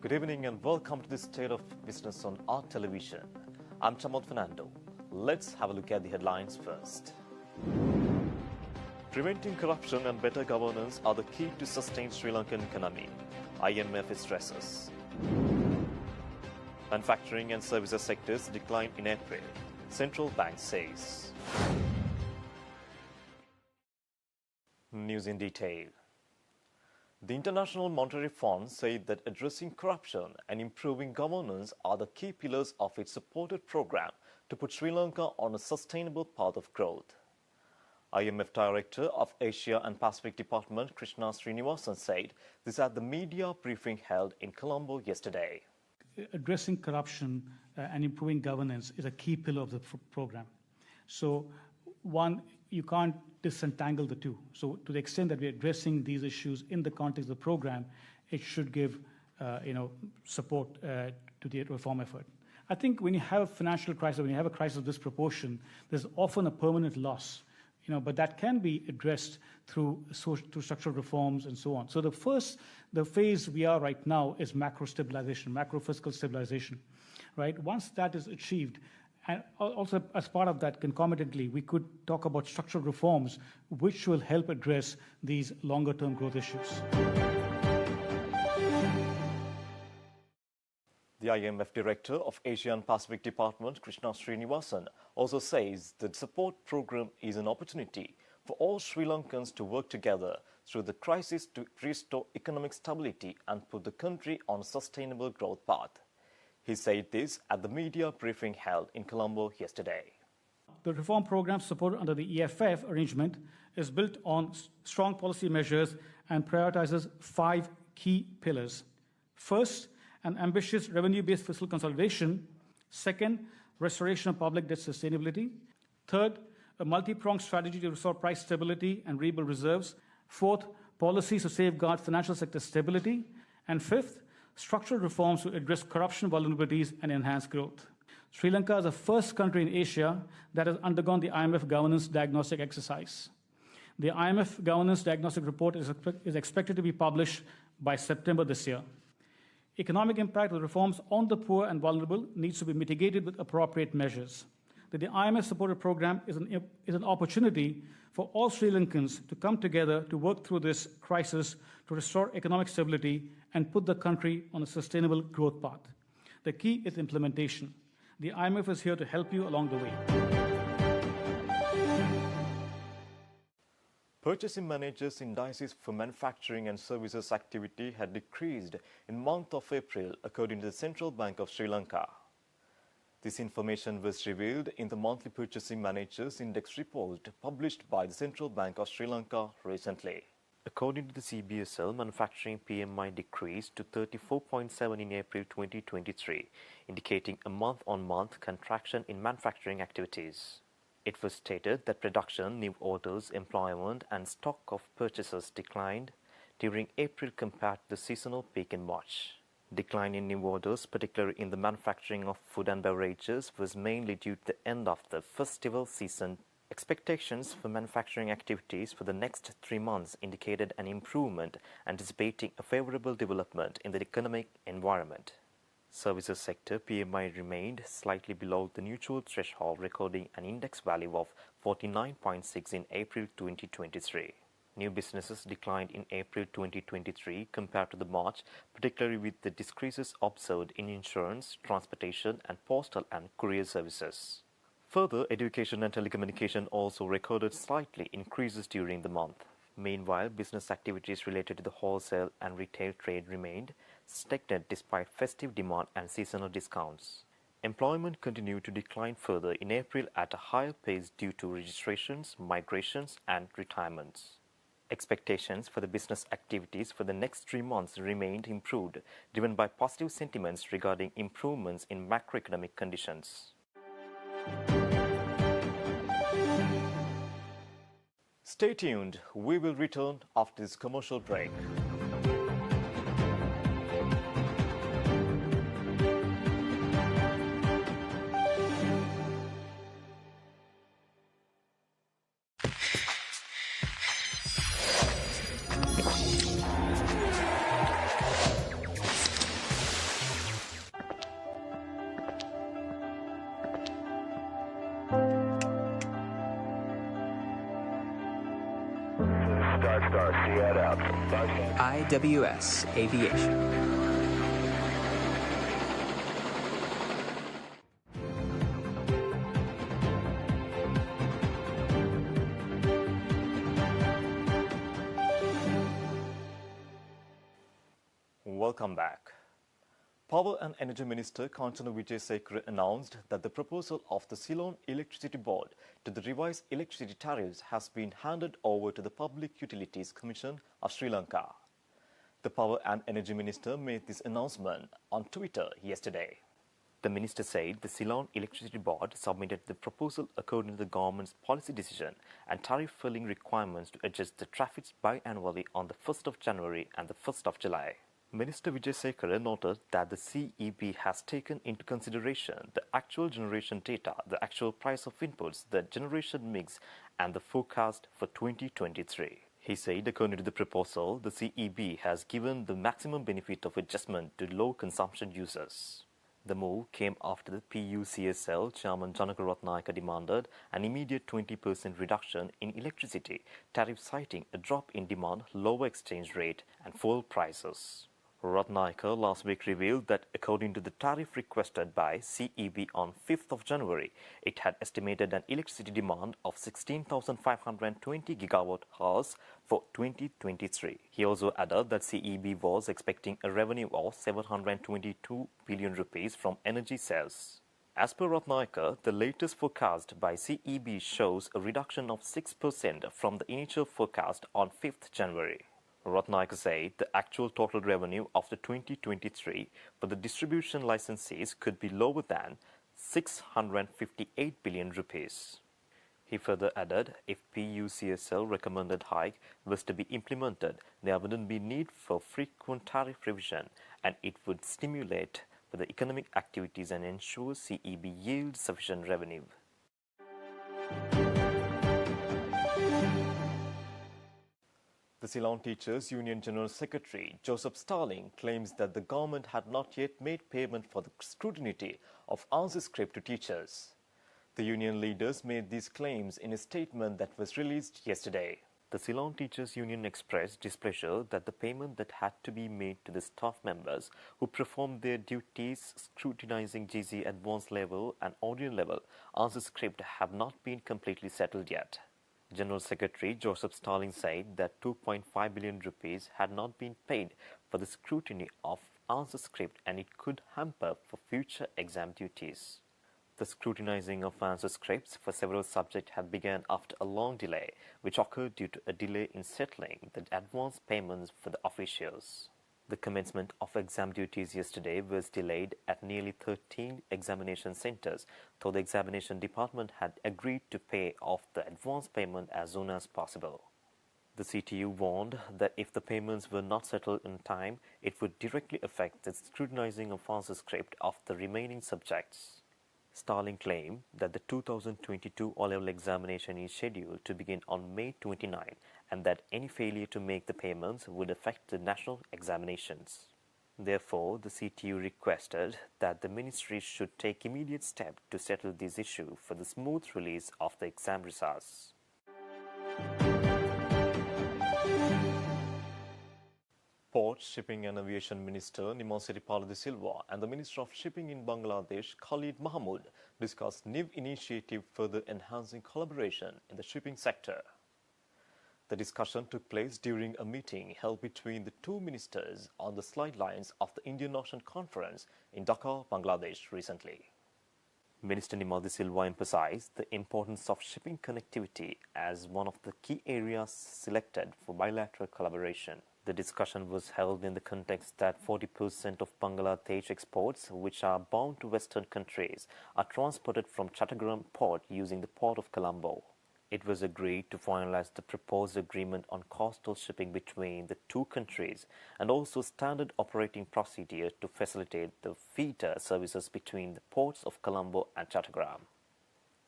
Good evening and welcome to the State of Business on our television. I'm Chamod Fernando. Let's have a look at the headlines first. Preventing corruption and better governance are the key to sustain Sri Lankan economy, IMF stresses. Manufacturing and services sectors declined in April, Central Bank says. News in detail. The International Monetary Fund said that addressing corruption and improving governance are the key pillars of its supported program to put Sri Lanka on a sustainable path of growth. IMF Director of Asia and Pacific Department Krishna Srinivasan said this at the media briefing held in Colombo yesterday. Addressing corruption and improving governance is a key pillar of the program. So, one, you can't disentangle the two. So, to the extent that we're addressing these issues in the context of the program, it should give, support to the reform effort. I think when you have a financial crisis, when you have a crisis of this proportion, there's often a permanent loss. But that can be addressed through structural reforms and so on. So the phase we are right now is macro stabilization, macro fiscal stabilization, right? Once that is achieved, and also as part of that, concomitantly, we could talk about structural reforms, which will help address these longer-term growth issues. The IMF Director of Asia and Pacific Department, Krishna Srinivasan, also says the support program is an opportunity for all Sri Lankans to work together through the crisis to restore economic stability and put the country on a sustainable growth path. He said this at the media briefing held in Colombo yesterday. The reform program supported under the EFF arrangement is built on strong policy measures and prioritizes 5 key pillars. First, an ambitious revenue-based fiscal consolidation. Second, restoration of public debt sustainability. Third, a multi-pronged strategy to restore price stability and rebuild reserves. Fourth, policies to safeguard financial sector stability. And fifth, structural reforms to address corruption vulnerabilities and enhance growth. Sri Lanka is the first country in Asia that has undergone the IMF governance diagnostic exercise. The IMF governance diagnostic report is expected to be published by September this year. Economic impact of reforms on the poor and vulnerable needs to be mitigated with appropriate measures. The IMF-supported program is an opportunity for all Sri Lankans to come together to work through this crisis to restore economic stability and put the country on a sustainable growth path. The key is implementation. The IMF is here to help you along the way. Purchasing managers' indices for manufacturing and services activity had decreased in month of April, according to the Central Bank of Sri Lanka. This information was revealed in the monthly Purchasing Managers Index report published by the Central Bank of Sri Lanka recently. According to the CBSL, manufacturing PMI decreased to 34.7 in April 2023, indicating a month-on-month contraction in manufacturing activities. It was stated that production, new orders, employment and stock of purchases declined during April compared to the seasonal peak in March. Decline in new orders, particularly in the manufacturing of food and beverages, was mainly due to the end of the festival season. Expectations for manufacturing activities for the next 3 months indicated an improvement, anticipating a favorable development in the economic environment. Services sector PMI remained slightly below the neutral threshold, recording an index value of 49.6 in April 2023. New businesses declined in April 2023 compared to the March, particularly with the decreases observed in insurance, transportation and postal and courier services. Further, education and telecommunication also recorded slightly increases during the month. Meanwhile, business activities related to the wholesale and retail trade remained stagnant despite festive demand and seasonal discounts. Employment continued to decline further in April at a higher pace due to registrations, migrations and retirements. Expectations for the business activities for the next 3 months remained improved, driven by positive sentiments regarding improvements in macroeconomic conditions. Stay tuned. We will return after this commercial break. IWS Aviation. Welcome back. Power and Energy Minister Kanchana Wijesekara announced that the proposal of the Ceylon Electricity Board to the revised electricity tariffs has been handed over to the Public Utilities Commission of Sri Lanka. The Power and Energy Minister made this announcement on Twitter yesterday. The minister said the Ceylon Electricity Board submitted the proposal according to the government's policy decision and tariff filling requirements to adjust the tariffs biannually on the 1st of January and the 1st of July. Minister Wijesekara noted that the CEB has taken into consideration the actual generation data, the actual price of inputs, the generation mix, and the forecast for 2023. He said, according to the proposal, the CEB has given the maximum benefit of adjustment to low consumption users. The move came after the PUCSL chairman Janaka Ratnayaka demanded an immediate 20% reduction in electricity tariff, citing a drop in demand, lower exchange rate, and fuel prices. Ratnayaka last week revealed that according to the tariff requested by CEB on 5th of January, it had estimated an electricity demand of 16,520 gigawatt hours for 2023. He also added that CEB was expecting a revenue of 722 billion rupees from energy sales. As per Ratnayaka, the latest forecast by CEB shows a reduction of 6% from the initial forecast on 5th January. Ratnayaka said the actual total revenue of the 2023 for the distribution licensees could be lower than 658 billion rupees. He further added if PUCSL recommended hike was to be implemented, there wouldn't be need for frequent tariff revision and it would stimulate for the economic activities and ensure CEB yields sufficient revenue. The Ceylon Teachers Union General Secretary Joseph Starling claims that the government had not yet made payment for the scrutiny of answer script to teachers. The union leaders made these claims in a statement that was released yesterday. The Ceylon Teachers Union expressed displeasure that the payment that had to be made to the staff members who performed their duties scrutinizing GC advanced level and audio level answer script have not been completely settled yet. General Secretary Joseph Starling said that 2.5 billion rupees had not been paid for the scrutiny of answer script and it could hamper for future exam duties. The scrutinizing of answer scripts for several subjects had begun after a long delay, which occurred due to a delay in settling the advance payments for the officials. The commencement of exam duties yesterday was delayed at nearly 13 examination centers, though the examination department had agreed to pay off the advance payment as soon as possible. The CTU warned that if the payments were not settled in time, it would directly affect the scrutinizing of answer script of the remaining subjects. Starling claimed that the 2022 O-level examination is scheduled to begin on May 29 and that any failure to make the payments would affect the national examinations. Therefore, the CTU requested that the ministry should take immediate steps to settle this issue for the smooth release of the exam results. Port, Shipping and Aviation Minister Nimon Siripala de Silva and the Minister of Shipping in Bangladesh Khalid Mahmood discussed new initiative further enhancing collaboration in the shipping sector. The discussion took place during a meeting held between the two ministers on the sidelines of the Indian Ocean Conference in Dhaka, Bangladesh recently. Minister Nimon de Silva emphasized the importance of shipping connectivity as one of the key areas selected for bilateral collaboration. The discussion was held in the context that 40% of Bangladesh exports, which are bound to Western countries, are transported from Chattogram port using the port of Colombo. It was agreed to finalize the proposed agreement on coastal shipping between the two countries and also standard operating procedures to facilitate the feeder services between the ports of Colombo and Chattogram.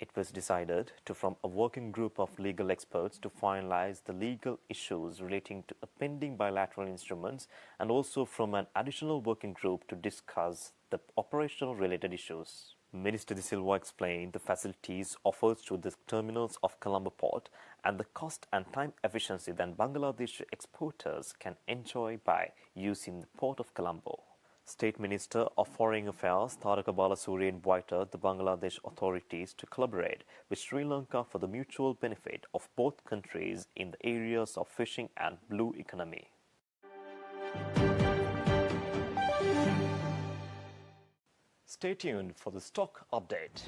It was decided to form a working group of legal experts to finalize the legal issues relating to pending bilateral instruments and also from an additional working group to discuss the operational related issues. Minister De Silva explained the facilities offered to the terminals of Colombo Port and the cost and time efficiency that Bangladeshi exporters can enjoy by using the Port of Colombo. State Minister of Foreign Affairs Taraka Balasuri invited the Bangladesh authorities to collaborate with Sri Lanka for the mutual benefit of both countries in the areas of fishing and blue economy. Stay tuned for the stock update.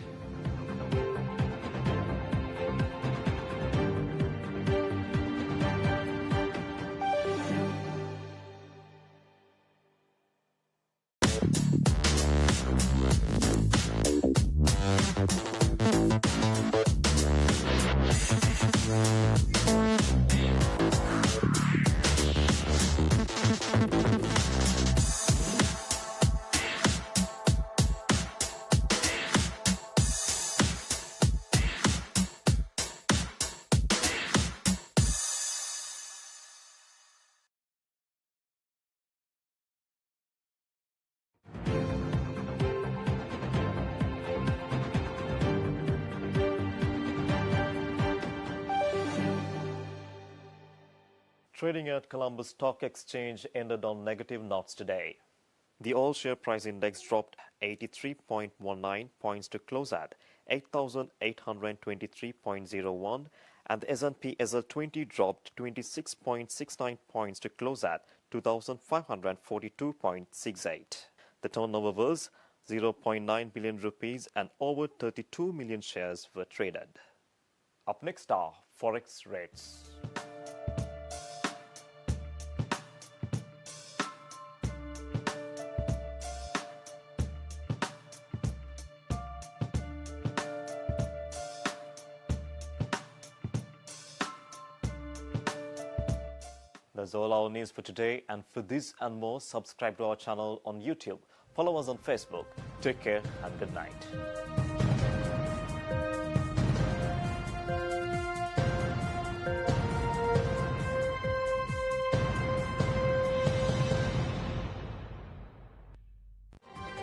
Trading at Colombo Stock Exchange ended on negative notes today. The all-share price index dropped 83.19 points to close at 8,823.01, and the S&P SL20 dropped 26.69 points to close at 2,542.68. The turnover was 0.9 billion rupees and over 32 million shares were traded. Up next are Forex rates. That's all our news for today, and for this and more, subscribe to our channel on YouTube. Follow us on Facebook. Take care and good night.